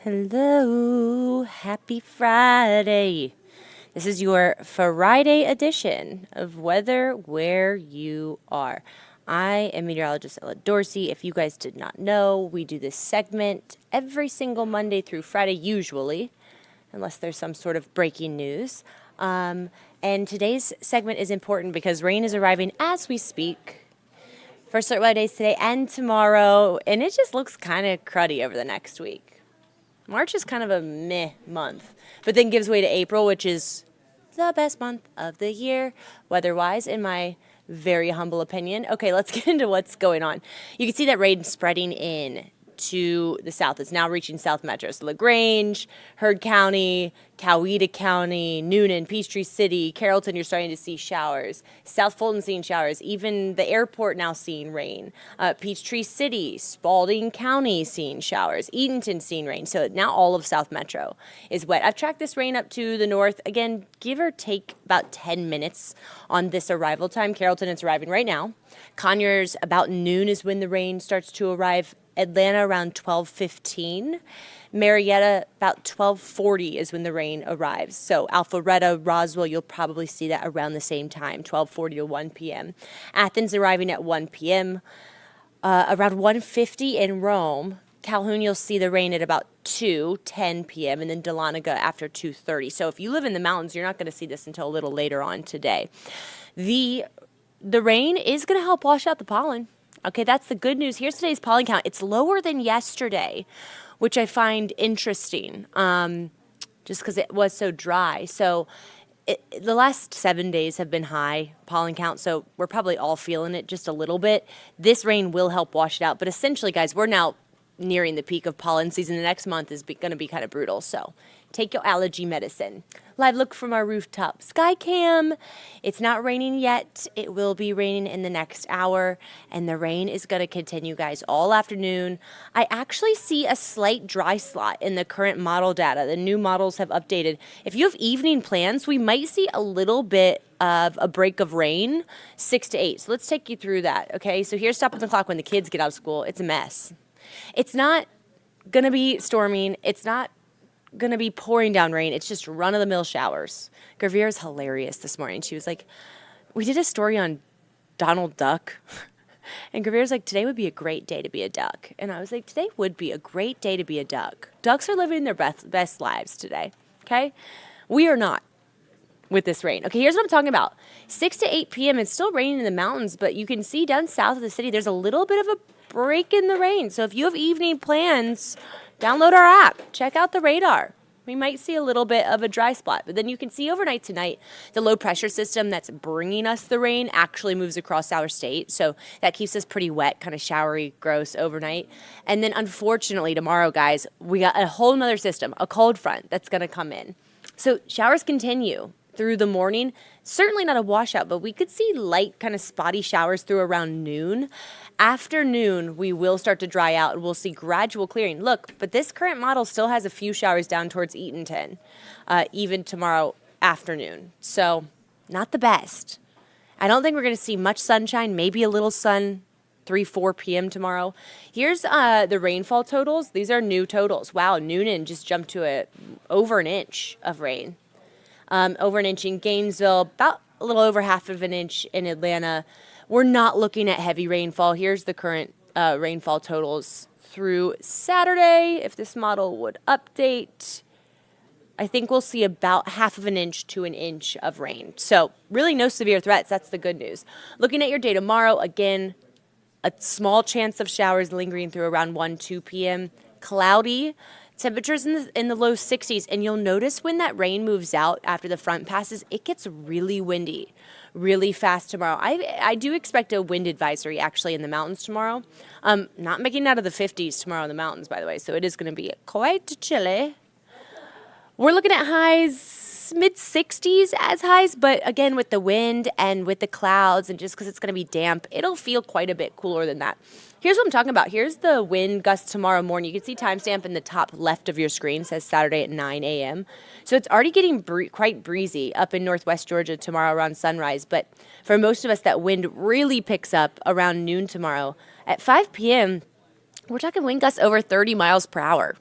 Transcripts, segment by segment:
Hello, happy Friday. This is your Friday edition of Weather Where You Are. I am meteorologist Ella Dorsey. If you guys did not know, we do this segment every single Monday through Friday, usually, unless there's some sort of breaking news. And today's segment is important because rain is arriving as we speak for certain weather days today and tomorrow, and it just looks kind of cruddy over the next week. March is kind of a meh month, but then gives way to April, which is the best month of the year, weather-wise, in my very humble opinion. Okay, let's get into what's going on. You can see that rain spreading in to the south. It's now reaching South Metro. So LaGrange, Heard County, Coweta County, Noonan, Peachtree City, Carrollton, you're starting to see showers. South Fulton seeing showers. Even the airport now seeing rain. Peachtree City, Spalding County seeing showers. Eatonton seeing rain. So now all of South Metro is wet. I've tracked this rain up to the north. Again, give or take about 10 minutes on this arrival time. Carrollton, it's arriving right now. Conyers, about noon is when the rain starts to arrive. Atlanta around 12:15. Marietta about 12:40 is when the rain arrives. So Alpharetta, Roswell, you'll probably see that around the same time, 12:40 to 1 p.m. Athens arriving at 1 p.m. Around 1:50 in Rome. Calhoun, you'll see the rain at about 2:10 p.m. and then Dahlonega after 2:30. So if you live in the mountains, you're not going to see this until a little later on today. The rain is going to help wash out the pollen. Okay, that's the good news. Here's today's pollen count. It's lower than yesterday, which I find interesting, just because it was so dry. So the last 7 days have been high pollen count, so we're probably all feeling it just a little bit. This rain will help wash it out. But essentially, guys, we're now nearing the peak of pollen season. The next month is going to be kind of brutal, so take your allergy medicine. Live look from our rooftop sky cam. It's not raining yet. It will be raining in the next hour, and the rain is going to continue, guys, all afternoon. I actually see a slight dry slot in the current model data. The new models have updated. If you have evening plans, we might see a little bit of a break of rain, 6 to 8. So let's take you through that, okay? So here's stopping the clock when the kids get out of school. It's a mess. It's not going to be storming. It's not going to be pouring down rain. It's just run-of-the-mill showers. Gravier's hilarious this morning. She was like, we did a story on Donald Duck. And Gravier's like, today would be a great day to be a duck. And I was like, today would be a great day to be a duck. Ducks are living their best lives today, okay? We are not with this rain. Okay, here's what I'm talking about. 6 to 8 p.m., it's still raining in the mountains, but you can see down south of the city, there's a little bit of a break in the rain. So if you have evening plans, download our app. Check out the radar. We might see a little bit of a dry spot, but then you can see overnight tonight, the low pressure system that's bringing us the rain actually moves across our state. So that keeps us pretty wet, kind of showery, gross overnight. And then unfortunately tomorrow, guys, we got a whole nother system, a cold front that's going to come in. So showers continue through the morning. Certainly not a washout, but we could see light kind of spotty showers through around noon. Afternoon, we will start to dry out and we'll see gradual clearing. Look, but this current model still has a few showers down towards Eatonton, even tomorrow afternoon. So not the best. I don't think we're going to see much sunshine, maybe a little sun 3-4 p.m. tomorrow. Here's the rainfall totals. These are new totals. Wow, Noonan just jumped to over an inch of rain. Over an inch in Gainesville, about a little over half of an inch in Atlanta. We're not looking at heavy rainfall. Here's the current rainfall totals through Saturday. If this model would update, I think we'll see about half of an inch to an inch of rain. So really no severe threats. That's the good news. Looking at your day tomorrow, again, a small chance of showers lingering through around 1-2 p.m. Cloudy. Temperatures in the low 60s, and you'll notice when that rain moves out after the front passes, it gets really windy, really fast tomorrow. I do expect a wind advisory actually in the mountains tomorrow. Not making it out of the 50s tomorrow in the mountains, by the way, so it is going to be quite chilly. We're looking at highs, mid-60s as highs, but again, with the wind and with the clouds and just because it's going to be damp, it'll feel quite a bit cooler than that. Here's what I'm talking about. Here's the wind gusts tomorrow morning. You can see timestamp in the top left of your screen. It says Saturday at 9 a.m. So it's already getting quite breezy up in northwest Georgia tomorrow around sunrise. But for most of us, that wind really picks up around noon tomorrow. At 5 p.m., we're talking wind gusts over 30 miles per hour.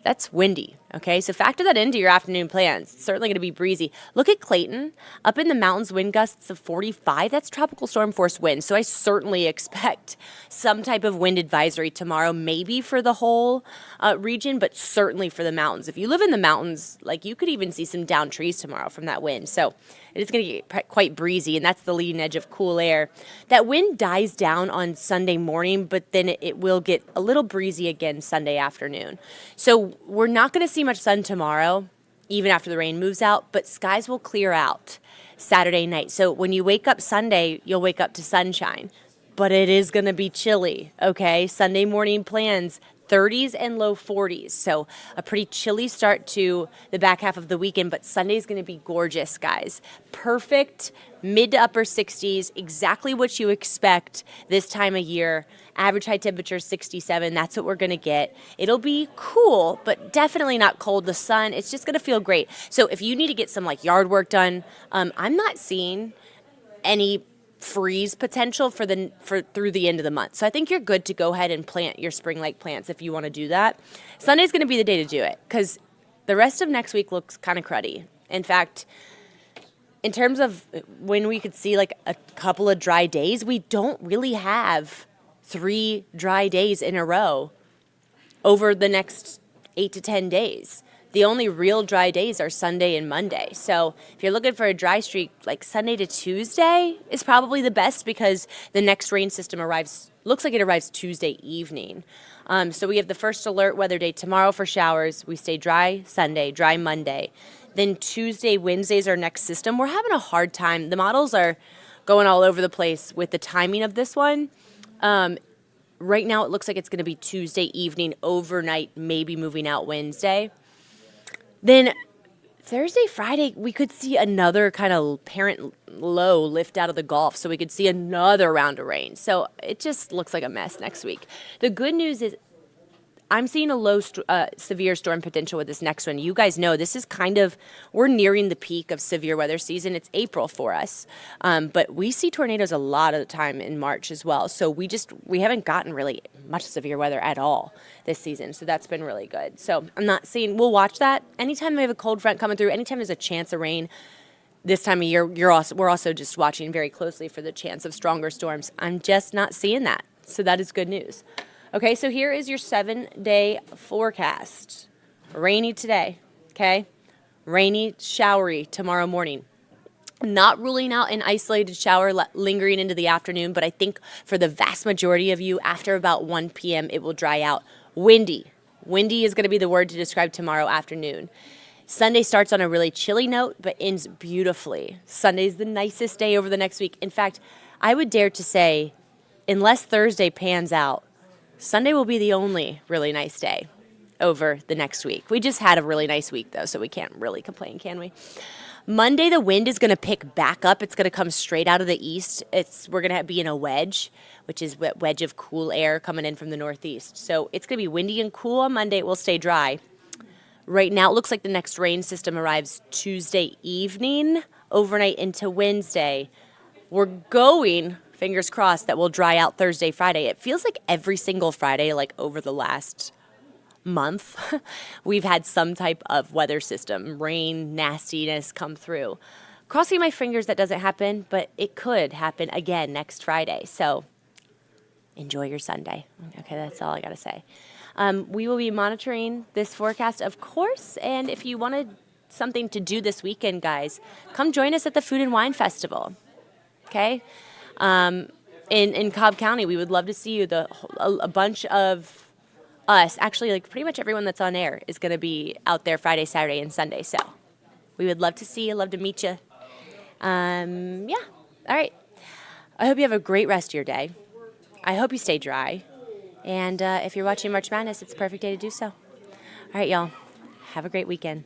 That's windy, okay? So factor that into your afternoon plans. It's certainly going to be breezy. Look at Clayton. Up in the mountains, wind gusts of 45. That's tropical storm force wind. So I certainly expect some type of wind advisory tomorrow, maybe for the whole region, but certainly for the mountains. If you live in the mountains, like, you could even see some downed trees tomorrow from that wind. So it is going to get quite breezy, and that's the leading edge of cool air. That wind dies down on Sunday morning, but then it will get a little breezy again Sunday afternoon. So we're not going to see much sun tomorrow, even after the rain moves out, but skies will clear out Saturday night. So when you wake up Sunday, you'll wake up to sunshine, but it is going to be chilly, okay? Sunday morning plans, 30s and low 40s. So a pretty chilly start to the back half of the weekend, but Sunday's going to be gorgeous, guys. Perfect mid to upper 60s, exactly what you expect this time of year. Average high temperature 67. That's what we're going to get. It'll be cool, but definitely not cold. The sun, it's just going to feel great. So if you need to get some yard work done, I'm not seeing any freeze potential for through the end of the month. So I think you're good to go ahead and plant your spring-like plants if you want to do that. Sunday's going to be the day to do it because the rest of next week looks kind of cruddy. In fact, in terms of when we could see a couple of dry days, we don't really have 3 dry days in a row over the next 8 to 10 days. The only real dry days are Sunday and Monday. So if you're looking for a dry streak, Sunday to Tuesday is probably the best because the next rain system looks like it arrives Tuesday evening. So we have the first alert weather day tomorrow for showers. We stay dry Sunday, dry Monday. Then Tuesday, Wednesday is our next system. We're having a hard time. The models are going all over the place with the timing of this one. Right now it looks like it's going to be Tuesday evening, overnight, maybe moving out Wednesday. Then Thursday, Friday, we could see another kind of parent low lift out of the Gulf, so we could see another round of rain. So it just looks like a mess next week. The good news is I'm seeing a low severe storm potential with this next one. You guys know this is we're nearing the peak of severe weather season. It's April for us, but we see tornadoes a lot of the time in March as well. So we haven't gotten really much severe weather at all this season. So that's been really good. So we'll watch that. Anytime we have a cold front coming through, anytime there's a chance of rain this time of year, we're also just watching very closely for the chance of stronger storms. I'm just not seeing that. So that is good news. Okay, so here is your 7-day forecast. Rainy today, okay? Rainy, showery tomorrow morning. Not ruling out an isolated shower lingering into the afternoon, but I think for the vast majority of you, after about 1 p.m., it will dry out. Windy. Windy is going to be the word to describe tomorrow afternoon. Sunday starts on a really chilly note, but ends beautifully. Sunday's the nicest day over the next week. In fact, I would dare to say, unless Thursday pans out, Sunday will be the only really nice day over the next week. We just had a really nice week, though, so we can't really complain, can we? Monday, the wind is going to pick back up. It's going to come straight out of the east. We're going to be in a wedge, which is a wedge of cool air coming in from the northeast. So it's going to be windy and cool on Monday. It will stay dry. Right now, it looks like the next rain system arrives Tuesday evening, overnight into Wednesday. We're going, fingers crossed, that will dry out Thursday, Friday. It feels like every single Friday, over the last month, we've had some type of weather system, rain, nastiness come through. Crossing my fingers that doesn't happen, but it could happen again next Friday. So enjoy your Sunday. Okay, that's all I got to say. We will be monitoring this forecast, of course, and if you wanted something to do this weekend, guys, come join us at the Food and Wine Festival, okay? In Cobb County, we would love to see you. A bunch of us, actually, pretty much everyone that's on air is going to be out there Friday, Saturday, and Sunday, so we would love to see you, love to meet you. Yeah, all right. I hope you have a great rest of your day. I hope you stay dry. And if you're watching March Madness, it's a perfect day to do so. All right, y'all. Have a great weekend.